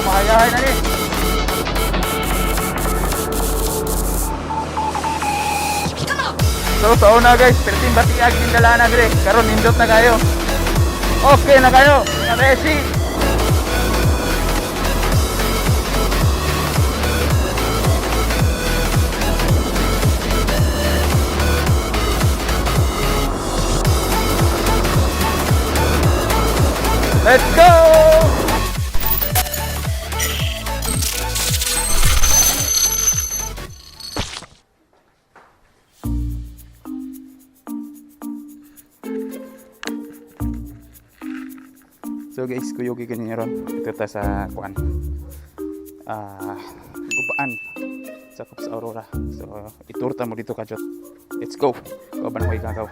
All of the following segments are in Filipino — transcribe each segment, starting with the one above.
mahayahay na ni. So sa una guys, perting batiag tindala na dire. Karon nindot na kayo. Okay na kayo. Ready. Let's go! So guys, kuyugi kanina ron. Ito ta sa kuan. Gubaan. Sakop sa Aurora. So, iturta mo dito kajot. Let's go. Ko ba na ko igagaw.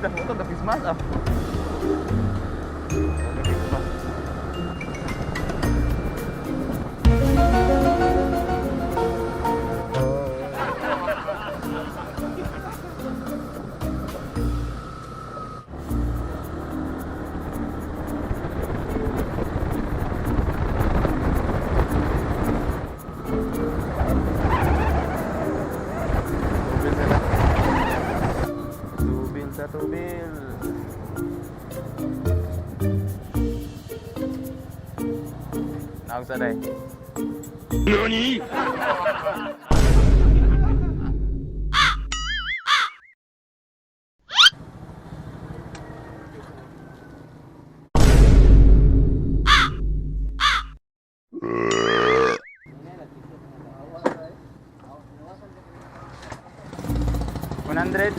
Foto udah Christmas ah. Tubil. Naog sa day. NANI?! $100.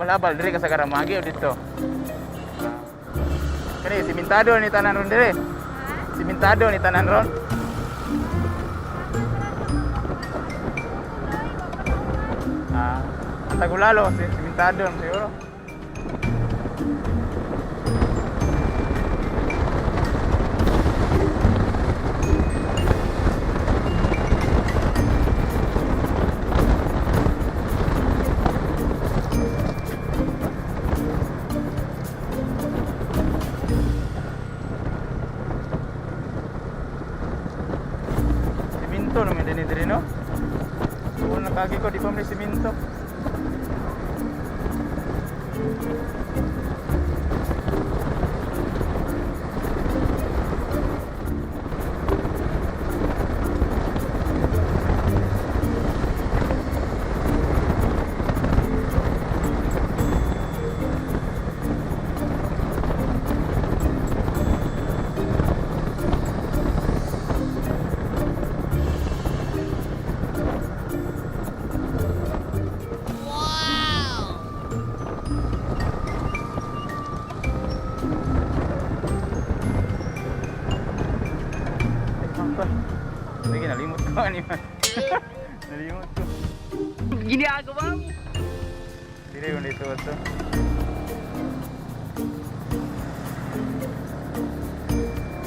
Balabal diri ka sa Karamagi o dito. Kani simentado ni tanan ron diri. Simentado ni tanan ron. Tagulalo simentado siguro. Siminto naman din diri no. Kung nakagi ko di pa may siminto. Sige, nalimot ko man. Nalimot ko. Ginagawa mo. Dire yung dito ito.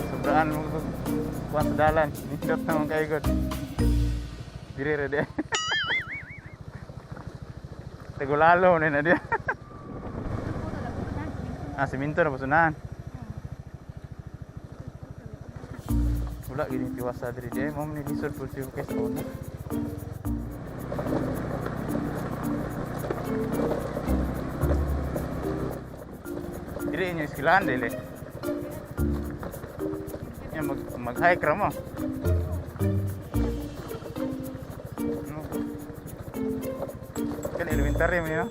Sobraan mo ito. Kuha sa dalan. Nindot naman kayo god. Dire ready. Tagulalo na dia. Siminto na pasunahan. Wala gini tiwasa diri dia mau ni lisod pun siya kay sa una. Diri niya iskilan dili. Ya mag-hike ra mo. tarim niyo.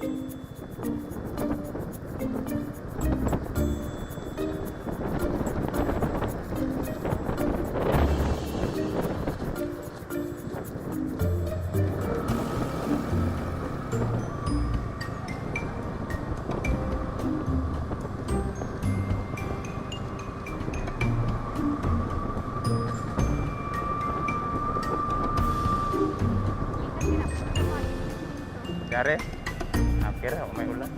Dari, akhirnya may ulan.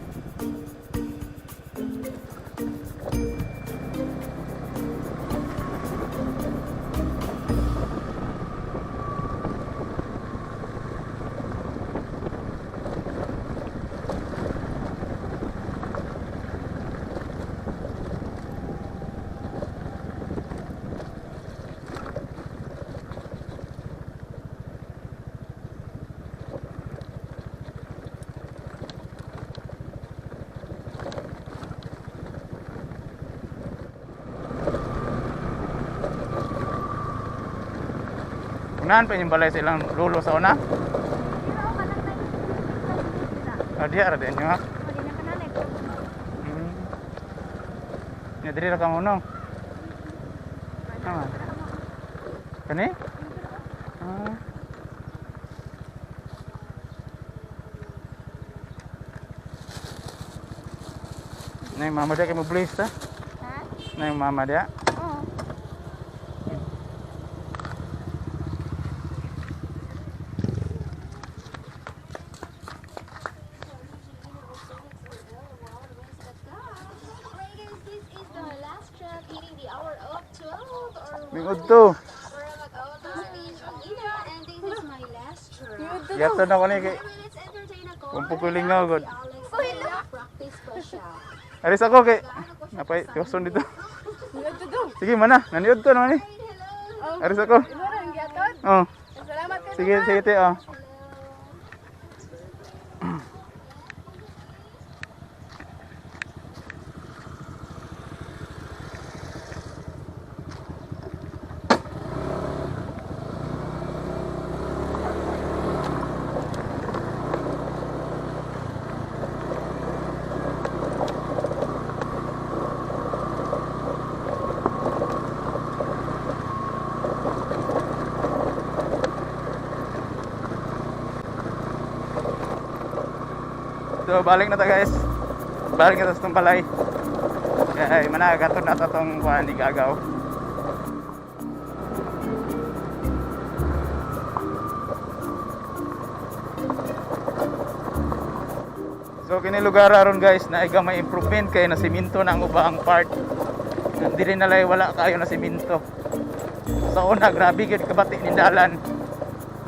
Unahan pa yung balay sa ilang lulo sa una. Dia ada nyo ha. Nya diri ra ka mo. Kani? Nay mama dia kay mo please ta? Ha? Nay mama dia. Mingod to. Yato na ko ni kay. Kung pukuling na agad. Aris ako kay. Napay tiwason dito. Sige mana, naniod to naman ni. Aris ako. Oh. Sige, sige te oh. So balik na ta guys. Balik na ta sa itong palay. Kaya managaton na ta itong kuhaan di gagaw. So kini lugar aron guys na iga may improvement kay na siminto na ang ubang part. Dili na lay wala kayo na siminto. Sa una grabe gyud kabati nindalan.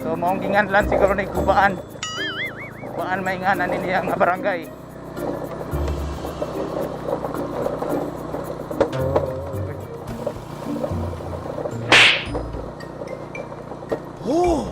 So maong ginganlan siguro ni kubaan. Kubaan mainganan niya nga barangay. Oh.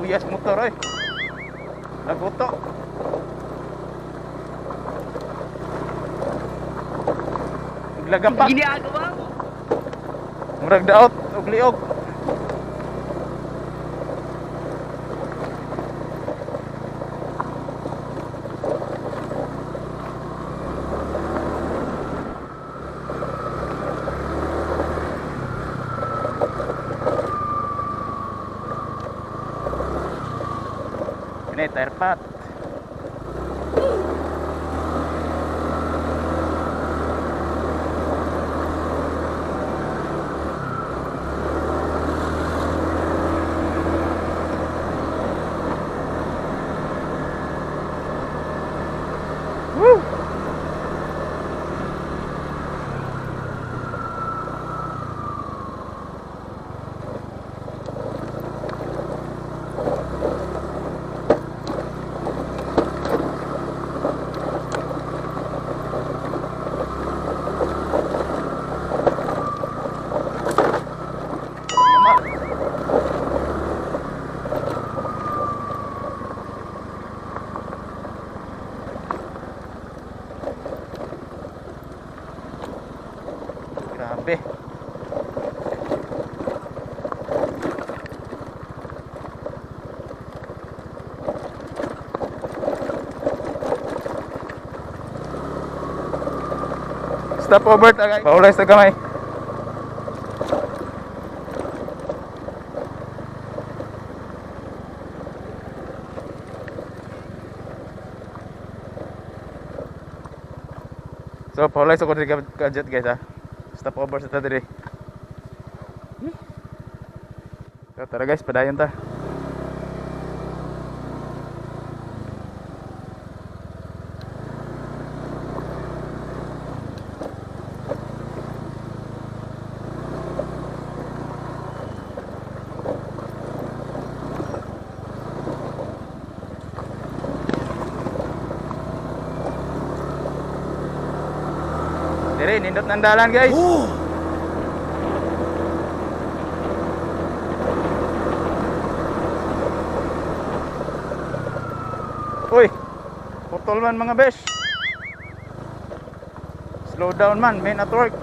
Yes, motor ay. Naguto. Naglagam pa. Ginagawa mo. Murag daot og liog. Ini terpat. Woo! Grabe. Stop over tagay. Paulay sa gamay. So, paulay sa ko diri gadget guys ha. Stop over sa ta diri. So, tara guys, padayon ta. Dire, nindot ng dalan guys. Uy, putol man mga besh. Slow down man, main at work.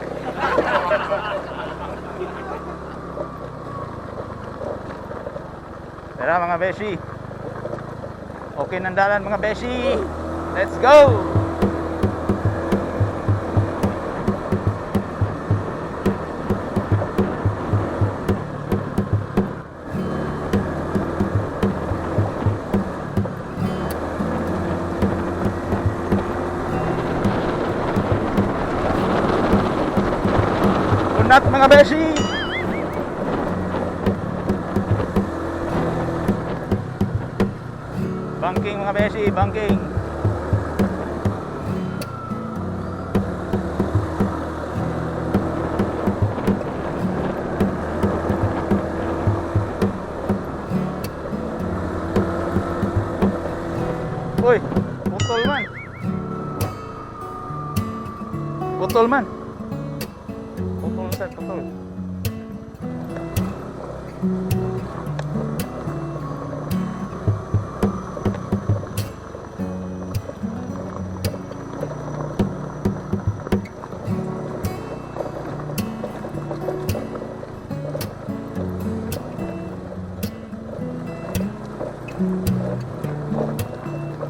Tara mga beshi. Okay ng dalan mga beshi. Let's go! Unat mga beshi. Banking mga beshi, banking. Uy, putol man. Putol man. Putol set, putol.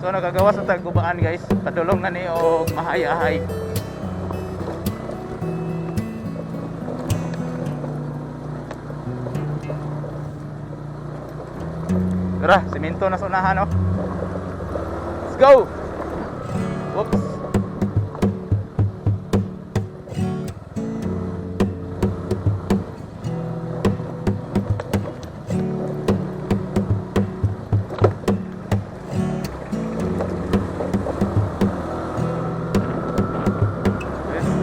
So nagagawa sa tagubaan guys, padulong na ni og mahay-ahay. Tara, semento na sa unahan oh. Let's go. Whoops.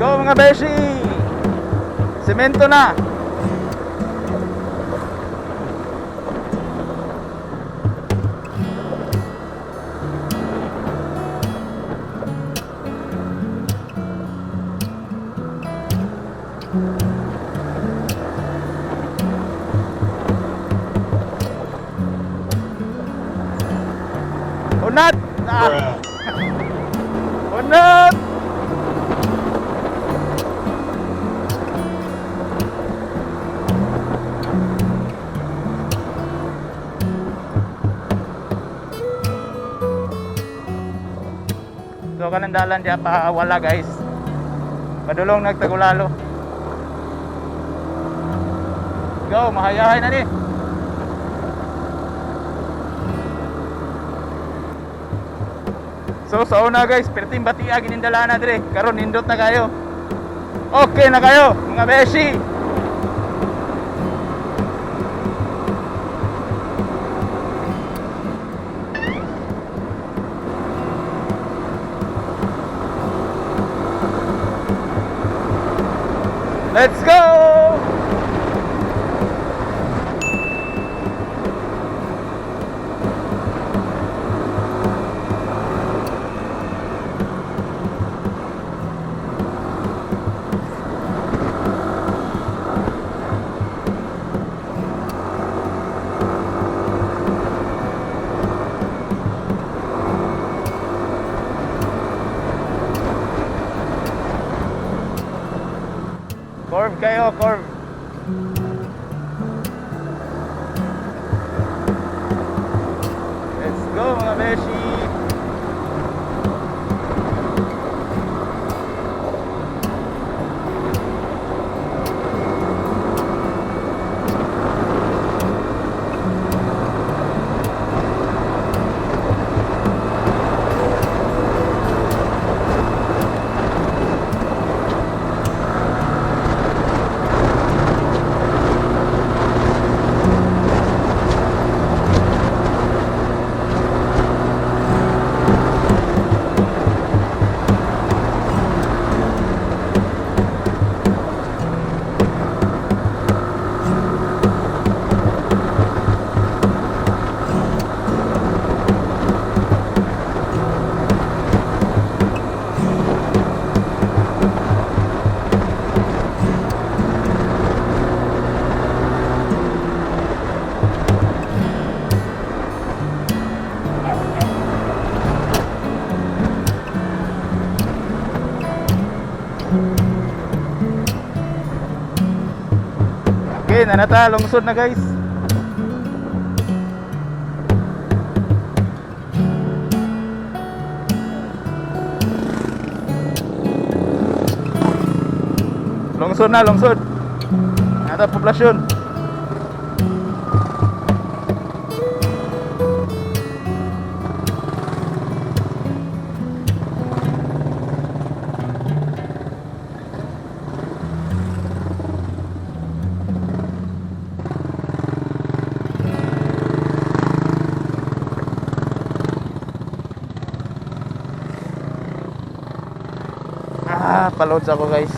Go mga beshi! Semento na! Unat! Ah! Unat! So kanang dalan diya pa wala guys. Padulong nagtagulalo. Go, mahayahay na ni. So sa una guys, perting batia ginindala na dire. Karon nindot na kayo. Okay na kayo, mga beshi. Let's go! Curve kayo, curve. Let's go mga beshi. Okay, nanata, lungsod na guys. Lungsod na, lungsod. Nanata poblasyon. Paloads ako guys.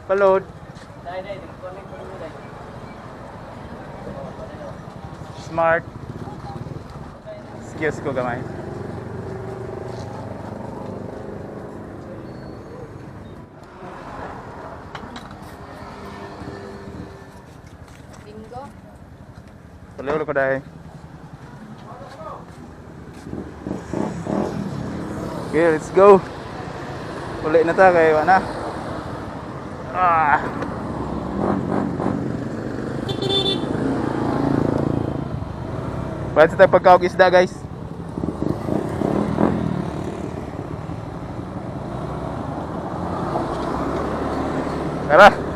Paload. Smart. Excuse ko gamay. Bingo. Paload ko dahil. Okay, let's go. Uli na ta kay wala. Pwede tayo pagkaog isda guys. Tara.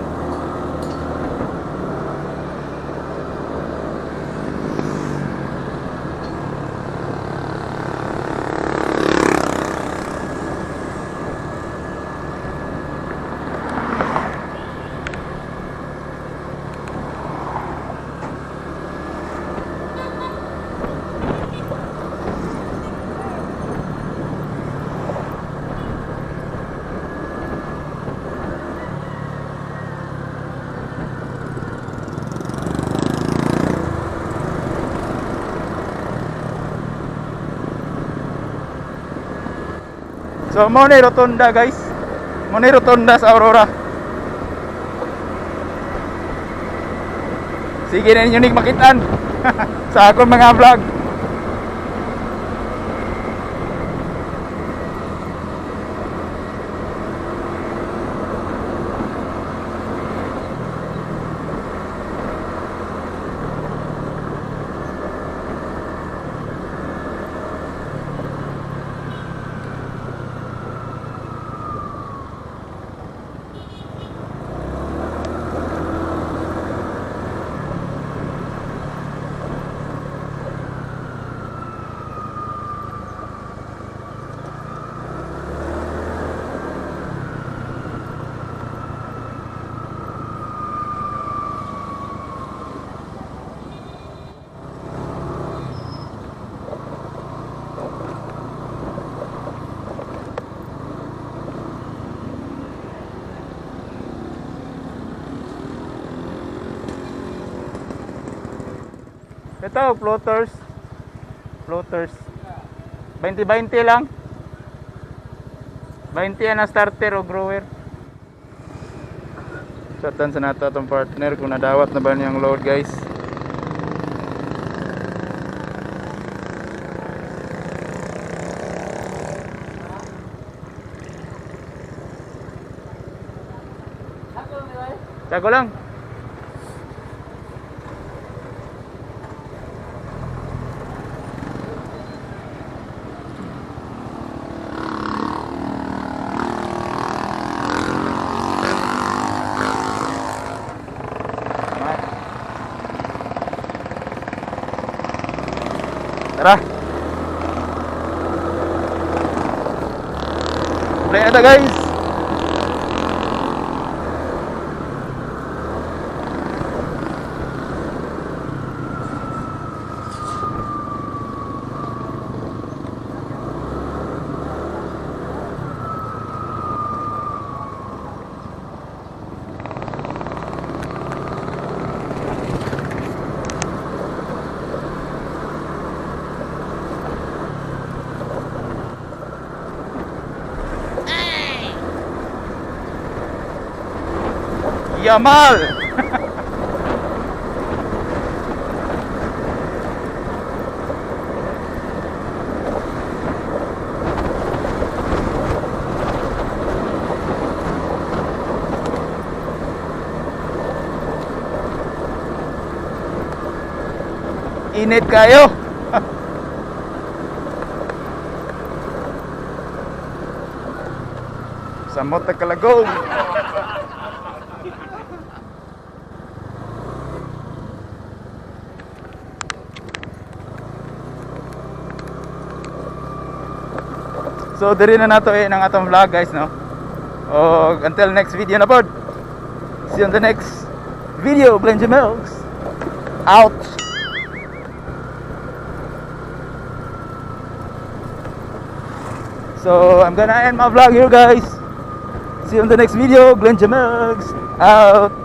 So mo ni rotunda guys. Mo ni rotunda sa Aurora. Sige na ninyo ning makitaan sa akong mga vlog. Ito, floaters. Floaters. 20-20 lang. 20 na starter o grower. Shatan sa nato itong partner kung nadawat na ba niyang load guys. Tsago lang. Tara. Play na ta guys. Yamal. Init kayo. Samot na kalagong. So diri na nato ang atong vlog guys, no. Until next video na pod. See you on the next video. Glenn Jamels out. So I'm gonna end my vlog here guys. See you on the next video. Glenn Jamels out.